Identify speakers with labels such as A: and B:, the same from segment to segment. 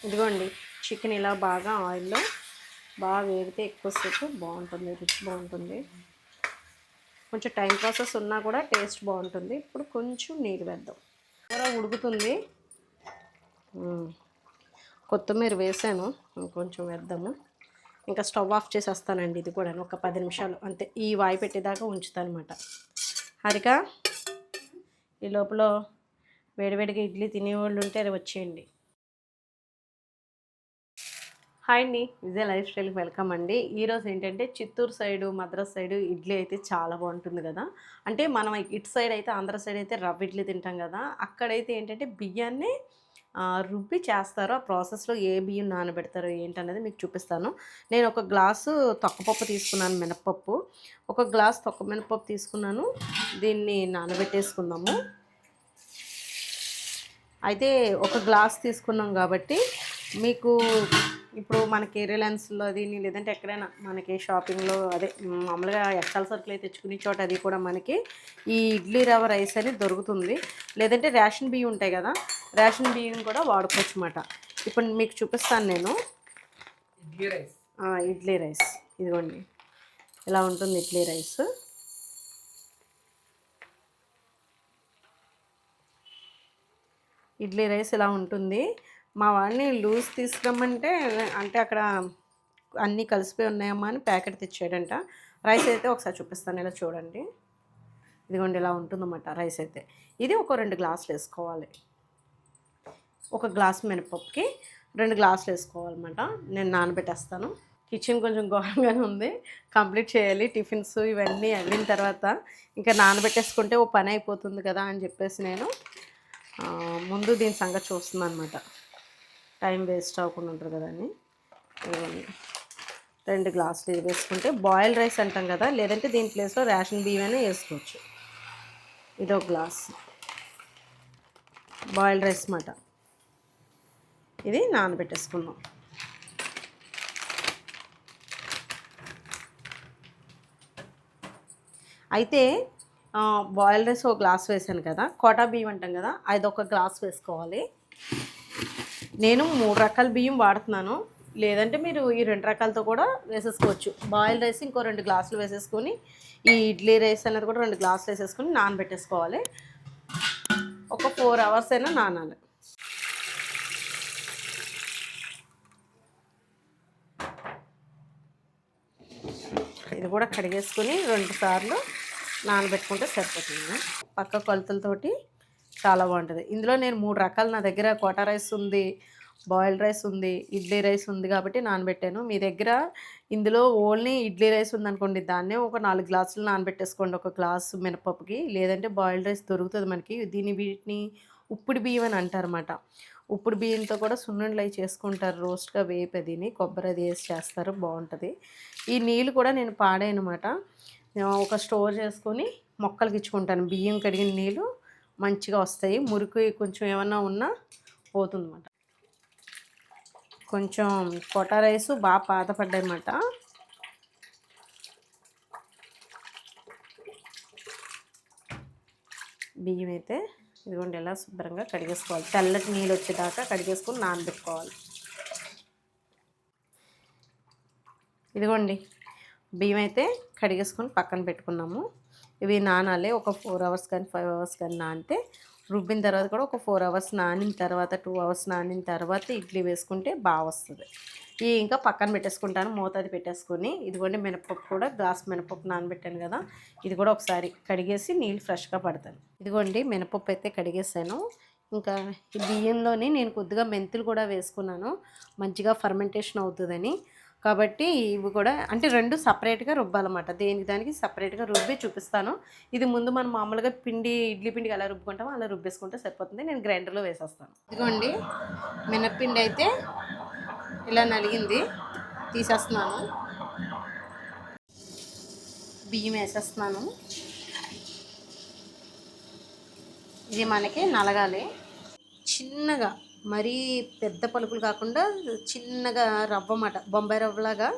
A: ఇదిగోండి చికెన్ ఇలా బాగా ఆయిల్లో బాగా వేగితే ఎక్కువసేపు బాగుంటుంది, రుచి బాగుంటుంది. కొంచెం టైం ప్రాసెస్ ఉన్నా కూడా టేస్ట్ బాగుంటుంది. ఇప్పుడు కొంచెం నీరు వేద్దాం. కూర ఉడుకుతుంది. కొత్తిమీర వేసాను, కొంచెం వేద్దాము. ఇంకా స్టవ్ ఆఫ్ చేసేస్తానండి. ఇది కూడా ఒక 10 నిమిషాలు అంతే, ఈ వాయి పెట్టేదాకా ఉంచుతాను అనమాట. హారిక, ఈ లోపల వేడివేడిగా ఇడ్లీ తినేవాళ్ళు ఉంటే అది వచ్చేయండి. హాయ్ అండి, విజయ్ లైఫ్ స్టైల్కి వెల్కమ్ అండి. ఈరోజు ఏంటంటే చిత్తూరు సైడు, మద్రాస్ సైడు ఇడ్లీ అయితే చాలా బాగుంటుంది కదా. అంటే మనం ఇటు సైడ్ అయితే, ఆంధ్ర సైడ్ అయితే రవ్వ ఇడ్లీ తింటాం కదా. అక్కడైతే ఏంటంటే బియ్యాన్ని రుబ్బి చేస్తారు. ఆ ప్రాసెస్లో ఏ బియ్యం నానబెడతారు ఏంటనేది మీకు చూపిస్తాను. నేను ఒక గ్లాసు తొక్కపప్పు తీసుకున్నాను, మినప్పప్పు. ఒక గ్లాస్ తొక్క మినపప్పు తీసుకున్నాను. దీన్ని నానబెట్టేసుకుందాము. అయితే ఒక గ్లాస్ తీసుకున్నాం కాబట్టి మీకు ఇప్పుడు మనకి రిలయన్స్లో అది లేదంటే ఎక్కడైనా మనకి షాపింగ్లో అదే మామూలుగా ఎక్సల్ సరుకులు అయితే తెచ్చుకునే చోట అది కూడా మనకి ఈ ఇడ్లీ రవ్వ రైస్ అనేది దొరుకుతుంది. లేదంటే రేషన్ బియ్యం ఉంటాయి కదా, రేషన్ బియ్యం కూడా వాడుకోవచ్చు అన్నమాట. ఇప్పుడు మీకు చూపిస్తాను నేను ఇడ్లీ రైస్. ఇదిగోండి ఇలా ఉంటుంది ఇడ్లీ రైస్. ఇడ్లీ రైస్ ఇలా ఉంటుంది. మా వాడిని లూజ్ తీసుకురమ్మంటే అంటే అక్కడ అన్నీ కలిసిపోయి ఉన్నాయమ్మా అని ప్యాకెట్ తెచ్చాడంట. రైస్ అయితే ఒకసారి చూపిస్తాను, ఇలా చూడండి. ఇదిగోండి ఇలా ఉంటుందన్నమాట రైస్ అయితే. ఇది ఒక 2 గ్లాసులు వేసుకోవాలి. ఒక గ్లాస్ మినపప్పుకి 2 గ్లాసులు వేసుకోవాలన్నమాట. నేను నానబెట్టేస్తాను. కిచెన్ కొంచెం ఘోరంగానే ఉంది, కంప్లీట్ చేయాలి. టిఫిన్స్ ఇవన్నీ వెళ్ళిన తర్వాత ఇంకా నానబెట్టేసుకుంటే ఓ పని అయిపోతుంది కదా అని చెప్పేసి నేను ముందు దీని సంగతి చూస్తున్నాను అనమాట. టైం వేస్ట్ అవ్వకుండా ఉంటుంది కదా అని. 2 గ్లాసులు ఇది వేసుకుంటే బాయిల్డ్ రైస్ అంటాం కదా, లేదంటే దీని ప్లేస్లో రేషన్ బియ్యమైనా వేసుకోవచ్చు. ఇది ఒక గ్లాస్ బాయిల్డ్ రైస్ అన్నమాట. ఇది నానబెట్టేసుకుందాం. అయితే బాయిల్డ్ రైస్ ఒక గ్లాస్ వేసాను కదా, కోటా బియ్యం అంటాం కదా, అది ఒక గ్లాస్ వేసుకోవాలి. నేను 3 రకాల బియ్యం వాడుతున్నాను, లేదంటే మీరు ఈ 2 రకాలతో కూడా వేసేసుకోవచ్చు. బాయిల్డ్ రైస్ ఇంకో 2 గ్లాసులు వేసేసుకొని, ఈ ఇడ్లీ రైస్ అనేది కూడా 2 గ్లాసులు వేసేసుకొని నానబెట్టేసుకోవాలి. ఒక 4 అవర్స్ అయినా నానాలి. ఇది కూడా కడిగేసుకొని 2 సార్లు నానబెట్టుకుంటే సరిపోతుంది. పక్క కొలతలతోటి చాలా బాగుంటుంది. ఇందులో నేను 3 రకాలు, నా దగ్గర కోటా రైస్ ఉంది, బాయిల్డ్ రైస్ ఉంది, ఇడ్లీ రైస్ ఉంది కాబట్టి నానబెట్టాను. మీ దగ్గర ఇందులో ఓన్లీ ఇడ్లీ రైస్ ఉందనుకోండి, దాన్నే ఒక 4 గ్లాసులు నానబెట్టేసుకోండి ఒక గ్లాసు మినపప్పుకి. లేదంటే బాయిల్డ్ రైస్ దొరుకుతుంది మనకి. వీటిని ఉప్పుడు బియ్యం అని అంటారన్నమాట. ఉప్పుడు బియ్యంతో కూడా సున్నుండలు అవి చేసుకుంటారు, రోస్ట్గా వేపదిని కొబ్బరి అది వేసి చేస్తారు, బాగుంటుంది. ఈ నీళ్ళు కూడా నేను పాడేయనమాట, ఒక స్టోర్ చేసుకొని మొక్కలకి ఇచ్చుకుంటాను. బియ్యం కడిగిన నీళ్ళు మంచిగా వస్తాయి, మురికి కొంచెం ఏమన్నా ఉన్నా పోతుందన్నమాట. కొంచెం కోటా రైసు బాగా పాతపడ్డాయన్నమాట. బియ్యం అయితే ఇదిగోండి ఎలా శుభ్రంగా కడిగేసుకోవాలి. తెల్లటి నీళ్ళు వచ్చేదాకా కడిగేసుకొని నానబెట్టుకోవాలి. ఇదిగోండి బియ్యం అయితే కడిగేసుకొని పక్కన పెట్టుకున్నాము. ఇవి నానాలి ఒక 4 అవర్స్ కానీ 5 అవర్స్ కానీ నానితే, రుబ్బిన తర్వాత కూడా ఒక 4 అవర్స్ నానిన తర్వాత 2 అవర్స్ నానిన తర్వాత ఇడ్లీ వేసుకుంటే బాగా వస్తుంది. ఇవి ఇంకా పక్కన పెట్టేసుకుంటాను, మూతది పెట్టేసుకొని. ఇదిగోండి మినపప్పు కూడా గ్లాస్ మినపప్పు నానబెట్టాను కదా, ఇది కూడా ఒకసారి కడిగేసి నీళ్ళు ఫ్రెష్గా పడతాను. ఇదిగోండి మినపప్పు అయితే కడిగేసాను. ఇంకా ఈ బియ్యంలోని నేను కొద్దిగా మెంతులు కూడా వేసుకున్నాను, మంచిగా ఫర్మెంటేషన్ అవుతుందని. కాబట్టి ఇవి కూడా అంటే 2 సపరేట్గా రుబ్బాలన్నమాట. దేనికి దానికి సపరేట్గా రుబ్బి చూపిస్తాను. ఇది ముందు మనం మామూలుగా పిండి, ఇడ్లీ పిండికి ఎలా రుబ్బుకుంటామో అలా రుబ్బేసుకుంటే సరిపోతుంది. నేను గ్రైండర్లో వేసేస్తాను. ఇదిగోండి మినప్పిండి అయితే ఇలా నలిగింది, తీసేస్తున్నాను. బియ్యం వేసేస్తున్నాను. ఇది మనకి నలగాలి చిన్నగా, మరీ పెద్ద పలుకులు కాకుండా చిన్నగా రవ్వ మాట, బొంబాయి రవ్వలాగా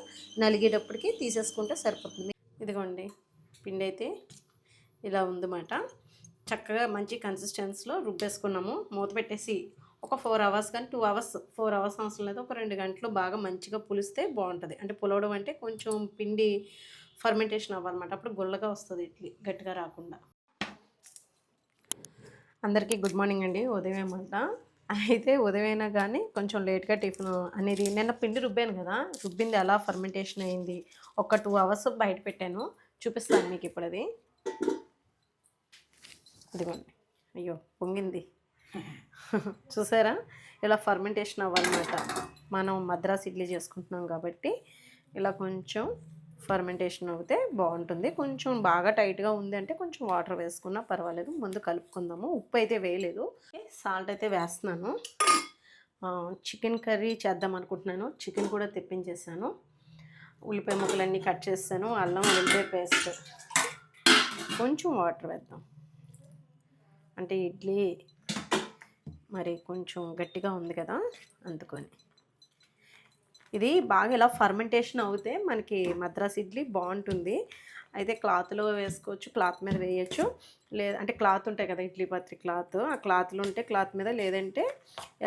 A: నలిగేటప్పటికి తీసేసుకుంటే సరిపోతుంది. ఇదిగోండి పిండి అయితే ఇలా ఉందన్నమాట. చక్కగా మంచి కన్సిస్టెన్సీలో రుబ్బేసుకున్నాము. మూత పెట్టేసి ఒక 4 అవర్స్ కానీ 2 అవర్స్, 4 అవర్స్ అవసరం లేదు, ఒక 2 గంటలు బాగా మంచిగా పులిస్తే బాగుంటుంది. అంటే పులవడం అంటే కొంచెం పిండి ఫర్మెంటేషన్ అవ్వాలన్నమాట, అప్పుడు గుల్లగా వస్తుంది ఇడ్లీ, గట్టిగా రాకుండా. అందరికీ గుడ్ మార్నింగ్ అండి. ఉదయం అంట అయితే ఉదయమైనా కానీ కొంచెం లేట్గా టిఫిన్ అనేది, నిన్న పిండి రుబ్బాను కదా, రుబ్బింది ఎలా ఫర్మెంటేషన్ అయింది, ఒక 2 అవర్స్ బయట పెట్టాను, చూపిస్తాను మీకు ఇప్పుడు. అది ఇదిగోండి, అయ్యో పొంగింది చూసారా, ఇలా ఫర్మెంటేషన్ అవ్వాలన్నమాట. మనం మద్రాస్ ఇడ్లీ చేసుకుంటున్నాం కాబట్టి ఇలా కొంచెం ఫర్మెంటేషన్ అవుతే బాగుంటుంది. కొంచెం బాగా టైట్గా ఉంది అంటే కొంచెం వాటర్ వేసుకున్నా పర్వాలేదు. ముందు కలుపుకుందాము. ఉప్పు అయితే వేయలేదు, సాల్ట్ అయితే వేస్తున్నాను. చికెన్ కర్రీ చేద్దాం అనుకుంటున్నాను. చికెన్ కూడా తెప్పించేసాను, ఉల్లిపాయ ముక్కలన్నీ కట్ చేస్తాను, అల్లం వెల్లుల్లి పేస్ట్, కొంచెం వాటర్ వేద్దాం. అంటే ఇడ్లీ మరి కొంచెం గట్టిగా ఉంది కదా, అందుకని. ఇది బాగా ఇలా ఫర్మెంటేషన్ అవుతే మనకి మద్రాస్ ఇడ్లీ బాగుంటుంది. అయితే క్లాత్లో వేసుకోవచ్చు, క్లాత్ మీద వేయచ్చు, అంటే క్లాత్ ఉంటాయి కదా, ఇడ్లీ పత్రి క్లాత్, ఆ క్లాత్లో ఉంటే క్లాత్ మీద, లేదంటే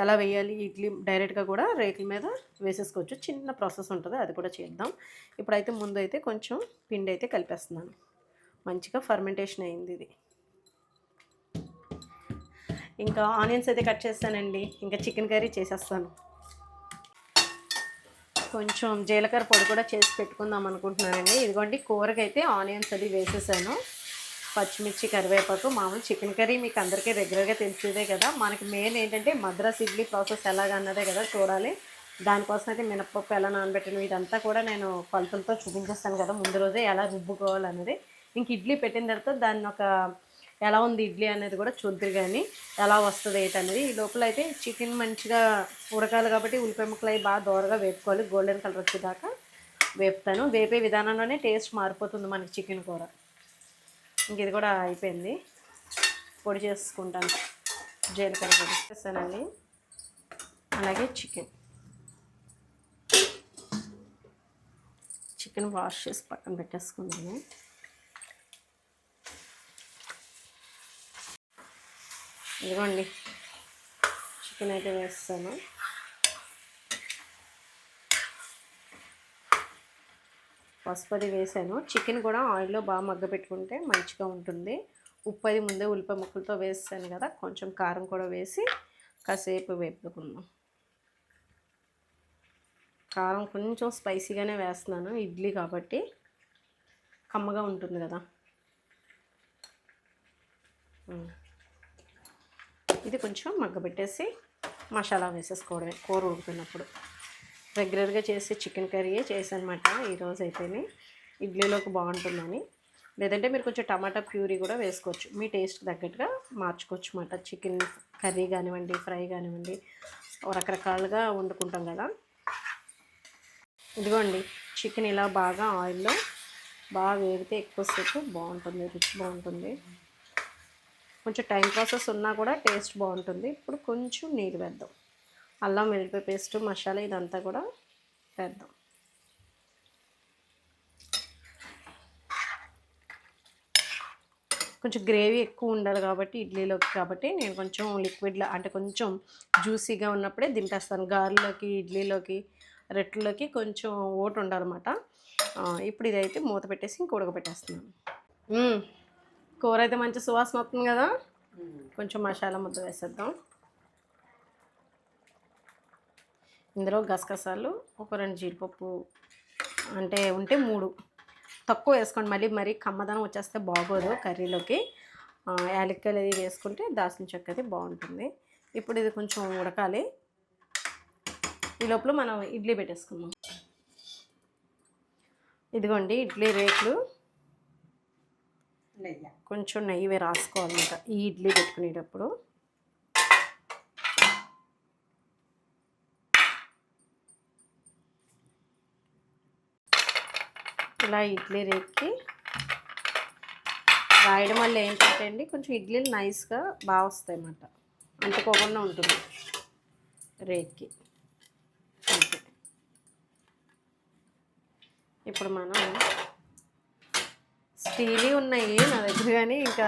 A: ఎలా వేయాలి ఇడ్లీ డైరెక్ట్గా కూడా రేకుల మీద వేసేసుకోవచ్చు. చిన్న ప్రాసెస్ ఉంటుంది, అది కూడా చేద్దాం. ఇప్పుడైతే ముందు అయితే కొంచెం పిండి అయితే కలిపేస్తున్నాను. మంచిగా ఫర్మెంటేషన్ అయింది ఇది. ఇంకా ఆనియన్స్ అయితే కట్ చేస్తానండి, ఇంకా చికెన్ కర్రీ చేసేస్తాను. కొంచెం జీలకర్ర పొడి కూడా చేసి పెట్టుకుందాం అనుకుంటున్నానండి. ఇదిగోండి, కూరకైతే ఆనియన్స్ అది వేసేసాను, పచ్చిమిర్చి, కరివేపాకు. మామూలు చికెన్ కర్రీ మీకు అందరికీ రెగ్యులర్గా తెలిసేదే కదా. మనకి మెయిన్ ఏంటంటే మద్రాస్ ఇడ్లీ ప్రాసెస్ ఎలాగన్నదే కదా చూడాలి. దానికోసం అయితే మినప్పప్పు ఎలా నానబెట్టడం ఇదంతా కూడా నేను కొలతలతో చూపించేస్తాను కదా ముందు రోజే, ఎలా రుబ్బుకోవాలన్నది. ఇంక ఇడ్లీ పెట్టిన తర్వాత దాన్ని ఒక ఎలా ఉంది ఇడ్లీ అనేది కూడా చూద్దరు కానీ ఎలా వస్తుంది ఏంటనేది. ఈ లోపల అయితే చికెన్ మంచిగా ఉడకాలి కాబట్టి ఉల్లిపాయ ముక్కలు అవి బాగా దోరగా వేపుకోవాలి, గోల్డెన్ కలర్ వచ్చేదాకా వేపుతాను. వేపే విధానంలోనే టేస్ట్ మారిపోతుంది మనకి చికెన్ కూర. ఇంక ఇది కూడా అయిపోయింది, పొడి చేసుకుంటాను, జీలకర్ర పొడి చేస్తానండి. అలాగే చికెన్ వాష్ చేసి పక్కన పెట్టేసుకున్నాను. ఇదిగోండి, చికెన్ అయితే వేస్తాను. పసుపు అది వేసాను. చికెన్ కూడా ఆయిల్లో బాగా మగ్గ పెట్టుకుంటే మంచిగా ఉంటుంది. ఉప్పు అది ముందే ఉల్లిపాయ ముక్కలతో వేసాను కదా, కొంచెం కారం కూడా వేసి కాసేపు వేపుకుందాం. కారం కొంచెం స్పైసీగానే వేస్తున్నాను, ఇడ్లీ కాబట్టి కమ్మగా ఉంటుంది కదా. ఇది కొంచెం మగ్గబెట్టేసి మసాలా వేసేసుకోవడమే కూర ఉడుకున్నప్పుడు. రెగ్యులర్గా చేసే చికెన్ కర్రీయే చేసానమాట ఈరోజు అయితేనే, ఇడ్లీలోకి బాగుంటుందని. లేదంటే మీరు కొంచెం టమాటా ప్యూరీ కూడా వేసుకోవచ్చు, మీ టేస్ట్ తగ్గట్టుగా మార్చుకోవచ్చు అన్నమాట. చికెన్ కర్రీ కానివ్వండి, ఫ్రై కానివ్వండి, రకరకాలుగా వండుకుంటాం కదా. ఇదిగోండి, చికెన్ ఇలా బాగా ఆయిల్లో బాగా వేగితే ఎక్కువసేపు బాగుంటుంది, రుచి బాగుంటుంది. కొంచెం టైం ప్రాసెస్ ఉన్నా కూడా టేస్ట్ బాగుంటుంది. ఇప్పుడు కొంచెం నీళ్ళు వేద్దాం, అల్లం వెల్లుల్లి పేస్ట్, మసాలా ఇదంతా కూడా వేద్దాం. కొంచెం గ్రేవీ ఎక్కువ ఉండాలి కాబట్టి ఇడ్లీలోకి, కాబట్టి నేను కొంచెం లిక్విడ్లో అంటే కొంచెం జ్యూసీగా ఉన్నప్పుడే దింపేస్తాను. గారెలోకి, ఇడ్లీలోకి, రెట్లలోకి కొంచెం ఓటు ఉండాలన్నమాట. ఇప్పుడు ఇదైతే మూత పెట్టేసి ఇంక ఉడకబెట్టేస్తున్నాను. కూర అయితే మంచి సువాసన వస్తుంది కదా. కొంచెం మసాలా ముద్ద వేసేద్దాం. ఇందులో గసగసాలు, ఒక 2 జీడిపప్పు, అంటే ఉంటే 3, తక్కువ వేసుకోండి, మరీ కమ్మదనం వచ్చేస్తే బాగోదు కర్రీలోకి. యాలక్కాయలు అది వేసుకుంటే దాల్చిన చెక్క అది బాగుంటుంది. ఇప్పుడు ఇది కొంచెం ఉడకాలి, ఈ లోపల మనం ఇడ్లీ పెట్టేసుకుందాం. ఇదిగోండి ఇడ్లీ రేకులు, కొంచెం నెయ్యి రాసుకోవాలన్నమాట ఈ ఇడ్లీ పెట్టుకునేటప్పుడు. ఇలా ఇడ్లీ రేక్కి రాయడం వల్ల ఏంటంటే అండి, కొంచెం ఇడ్లీలు నైస్గా బాగా వస్తాయి అన్నమాట, అంటుకోకుండా ఉంటుంది రేక్కి. అంతే. ఇప్పుడు మనం స్టీలీ ఉన్నాయి నా దగ్గర, కానీ ఇంకా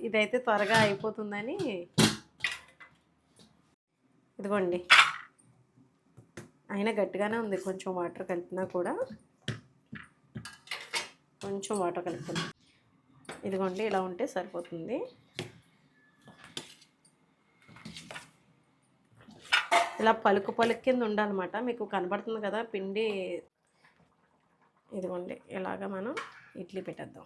A: ఇదైతే త్వరగా అయిపోతుందని ఇదిగోండి, అయినా గట్టిగానే ఉంది, కొంచెం వాటర్ కలిపినా కూడా. కొంచెం వాటర్ కలుపుతుంది. ఇదిగోండి, ఇలా ఉంటే సరిపోతుంది. ఇలా పలుకు పలుకు కింద ఉండాలన్నమాట. మీకు కనబడుతుంది కదా పిండి. ఇదిగోండి, ఇలాగా మనం ఇడ్లీ పెట్టేద్దాం.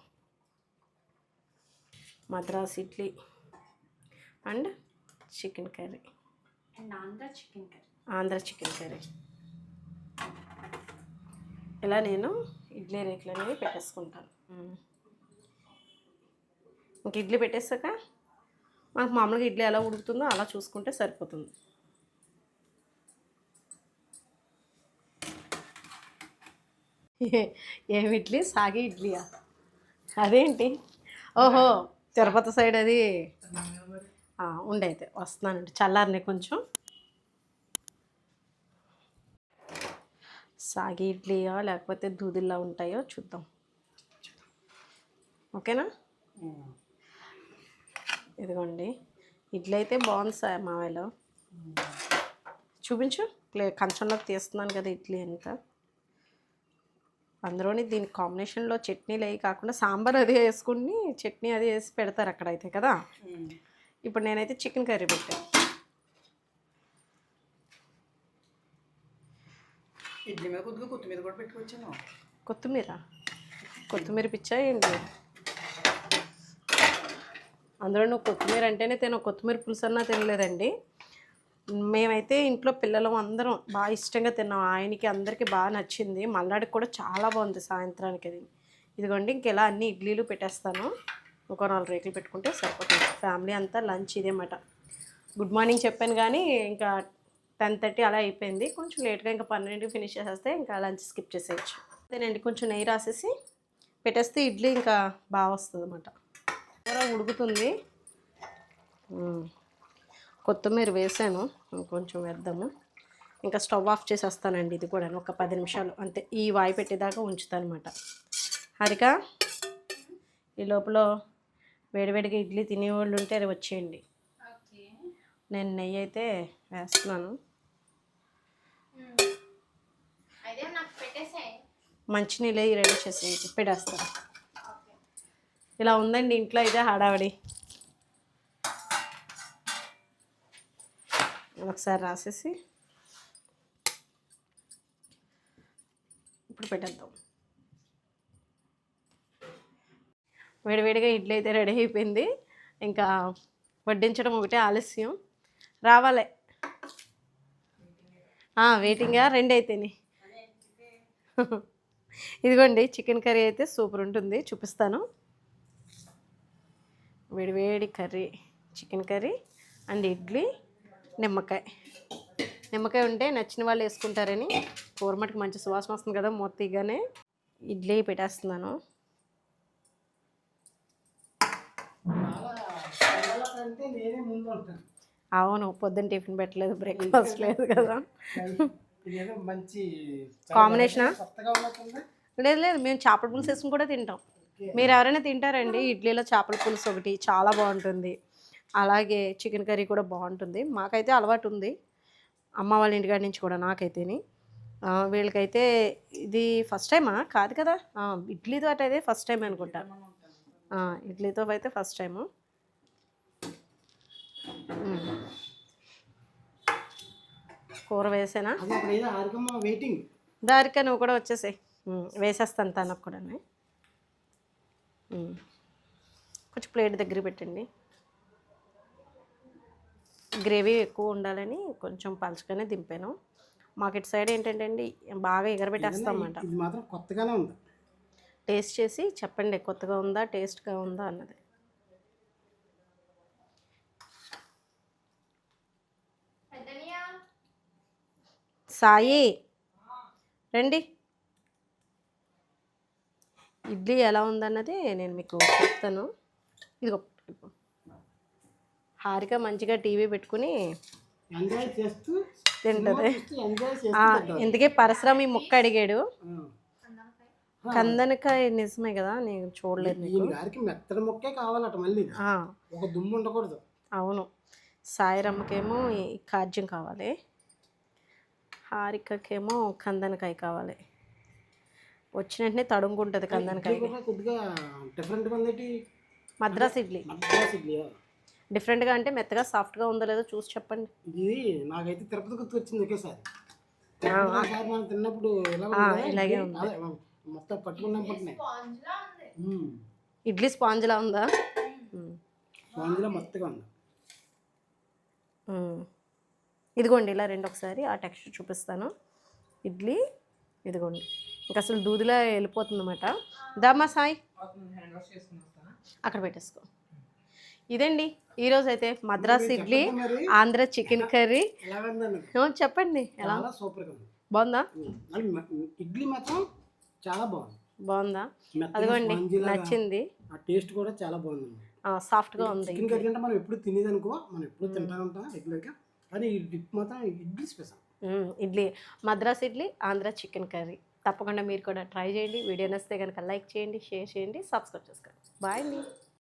A: Madras idli and chicken curry and Andhra chicken curry. ఇలా నేను ఇడ్లీ రేకులు అనేవి పెట్టేసుకుంటాను. ఇంక ఇడ్లీ పెట్టేసాక మనకు మామూలుగా ఇడ్లీ ఎలా ఉడుకుతుందో అలా చూసుకుంటే సరిపోతుంది. ఏమి ఇడ్లీ? సాగి ఇడ్లీయా? అదేంటి? ఓహో, తిరుపతి సైడ్ అది. ఉండైతే వస్తున్నానండి, చల్లారని కొంచెం. సాగి ఇడ్లీయా లేకపోతే దూదిల్లా ఉంటాయో చూద్దాం. ఓకేనా? ఇదిగోండి, ఇడ్లీ అయితే బాగుంది సార్ మావయ్యలో. చూపించు. కంచంలోకి తీస్తున్నాను కదా ఇడ్లీ అంతా. అందులోని దీని కాంబినేషన్లో చట్నీలు అవి కాకుండా సాంబార్ అది వేసుకుని చట్నీ అది వేసి పెడతారు అక్కడైతే కదా. ఇప్పుడు నేనైతే చికెన్ కర్రీ పెట్టాను.
B: ఇడ్లీ మీద కొద్దిగా కొత్తిమీర కూడా పెట్టుకొచ్చాను.
A: కొత్తిమీర పిచ్చా ఏంటి? అందులో నువ్వు కొత్తిమీర అంటేనే కొత్తిమీర పులుసు అన్నా తినలేదండి. మేమైతే ఇంట్లో పిల్లలు అందరం బాగా ఇష్టంగా తిన్నాం. ఆయనకి అందరికీ బాగా నచ్చింది. మల్లాడికి కూడా చాలా బాగుంది సాయంత్రానికి అది. ఇదిగోండి, ఇంకెలా అన్ని ఇడ్లీలు పెట్టేస్తాను. ఇంకో 4 రేకులు పెట్టుకుంటే సరిపోతుంది. ఫ్యామిలీ అంతా లంచ్ ఇదేమాట. గుడ్ మార్నింగ్ చెప్పాను కానీ ఇంకా 10:30 అలా అయిపోయింది. కొంచెం లేట్గా ఇంకా 12కి ఫినిష్ చేసేస్తే ఇంకా లంచ్ స్కిప్ చేసేయచ్చు. అదేనండి, కొంచెం నెయ్యి రాసేసి పెట్టేస్తే ఇడ్లీ ఇంకా బాగా వస్తుంది అన్నమాట. కూర ఉడుకుతుంది. కొత్తిమీర వేసాను, కొంచెం వేద్దాము. ఇంకా స్టవ్ ఆఫ్ చేసేస్తానండి. ఇది కూడా ఒక 10 నిమిషాలు అంతే. ఈ వాయి పెట్టేదాకా ఉంచుతాను అనమాట. హరిక, ఈ లోపల వేడివేడిగా ఇడ్లీ తినేవాళ్ళు ఉంటే అది వచ్చేయండి. నేను నెయ్యి అయితే వేస్తున్నాను. మంచినీళ్ళు రెడీ చేసి పెట్టేస్తాను. ఇలా ఉందండి ఇంట్లో అయితే హడావిడి. ఒకసారి రాసేసి ఇప్పుడు పెట్టేద్దాం. వేడివేడిగా ఇడ్లీ అయితే రెడీ అయిపోయింది. ఇంకా వడ్డించడం ఒకటే ఆలస్యం. రావాలి. వెయిటింగా 2 అయితేనే. ఇదిగోండి, చికెన్ కర్రీ అయితే సూపర్ ఉంటుంది, చూపిస్తాను. వేడివేడి curry, chicken curry and idli, నిమ్మకాయ ఉంటే నచ్చిన వాళ్ళు వేసుకుంటారని. కూర మటుకు మంచి సువాసన వస్తుంది కదా మొత్తిగానే. ఇడ్లీ పెట్టేస్తున్నాను. అవును, పొద్దున్న టిఫిన్ పెట్టలేదు, బ్రేక్ఫాస్ట్ లేదు కదా. కాంబినేషనా? లేదు, మేము చేపల పులుసు వేసుకుని కూడా తింటాం. మీరు ఎవరైనా తింటారండి? ఇడ్లీలో చేపల పులుసు ఒకటి చాలా బాగుంటుంది. అలాగే చికెన్ కర్రీ కూడా బాగుంటుంది. మాకైతే అలవాటు ఉంది, అమ్మ వాళ్ళ ఇంటికాడి నుంచి కూడా. నాకైతేని వీళ్ళకైతే ఇది ఫస్ట్ టైమా? కాదు కదా, ఇడ్లీతో అయితే ఫస్ట్ టైం అనుకుంటా. ఇడ్లీతో అయితే ఫస్ట్ టైము. కూర వేసేనా? దారికా నువ్వు కూడా వచ్చేసాయి. వేసేస్తాను తనకు కూడా. కొంచెం ప్లేట్ దగ్గర పెట్టండి. గ్రేవీ ఎక్కువ ఉండాలని కొంచెం పలుచగానే దింపాను. మాకు ఇటు సైడ్ ఏంటంటే అండి బాగా ఎగరబెట్టేస్తాం అన్నమాట.
B: ఇది మాత్రం కొత్తగానే ఉంది.
A: టేస్ట్ చేసి చెప్పండి, కొత్తగా ఉందా టేస్ట్గా ఉందా అన్నది. సాయి రండి. ఇడ్లీ ఎలా ఉందన్నది నేను మీకు చెప్తాను. ఇదిగో, హారిక మంచిగా టీవీ పెట్టుకుని తింటుంది. ఇందుకే పరశురామి ముక్క అడిగాడు. కందనకాయ నిజమే కదా, నేను చూడలేదు.
B: మెత్తడి ముక్కే కావాలట మళ్ళీ, ఒక దుమ్ము ఉండకూడదు.
A: అవును, సాయిరమ్మకేమో ఈ ఖాజ్యం కావాలి, హారికకేమో కందనకాయ కావాలి. వచ్చిన వెంటనే తడుముకుంటుంది కందనకాయ.
B: కూడా కొద్దిగా డిఫరెంట్గా ఉంది.
A: మద్రాస్ ఇడ్లీ
B: మద్రాస్ ఇడ్లీ
A: డిఫరెంట్గా అంటే మెత్తగా సాఫ్ట్గా ఉందో లేదో చూసి చెప్పండి.
B: ఇది నాకైతే తిరుపతి గుర్తుకొచ్చింది ఒకేసారి. ఒకసారి మనం తిన్నప్పుడు
A: ఇలాగే ఉంది.
B: అదే మొత్తం పట్టుకున్నప్పుడు
A: ఇడ్లీ స్పాంజ్లా ఉందా?
B: స్పాంజ్లా మొత్తగా ఉంది.
A: ఇదిగోండి ఇలా రెండు ఒకసారి ఆ టెక్స్చర్ చూపిస్తాను. ఇడ్లీ ఇదిగోండి ఇంకా అసలు దూదిలా వెళ్ళిపోతుంది అన్నమాట. దామా సాయి అక్కడ పెట్టేసుకో. ఇదండి ఈరోజు అయితే మద్రాస్ ఇడ్లీ, ఆంధ్ర చికెన్ కర్రీ. చెప్పండి ఎలా
B: సూపర్గా ఉంది.
A: బాగుందా?
B: ఇడ్లీ మాత్రం చాలా బాగుంది.
A: బాగుందా? అదిగోండి నచ్చింది.
B: ఆ టేస్ట్ కూడా చాలా బాగుంది.
A: సాఫ్ట్గా ఉంది.
B: చికెన్ కర్రీ అంటే మనం ఎప్పుడు తినేది అనుకో, మనం ఎప్పుడు తింటా ఉంటాం రెగ్యులర్గా, కానీ ఈ డిప్ మాత్రం idli special.
A: Idli Madras idli, Andhra chicken curry. తప్పకుండా మీరు కూడా ట్రై చేయండి. వీడియో నచ్చితే కనుక లైక్ చేయండి, షేర్ చేయండి, సబ్స్క్రైబ్ చేసుకోండి. బాయ్ అండి.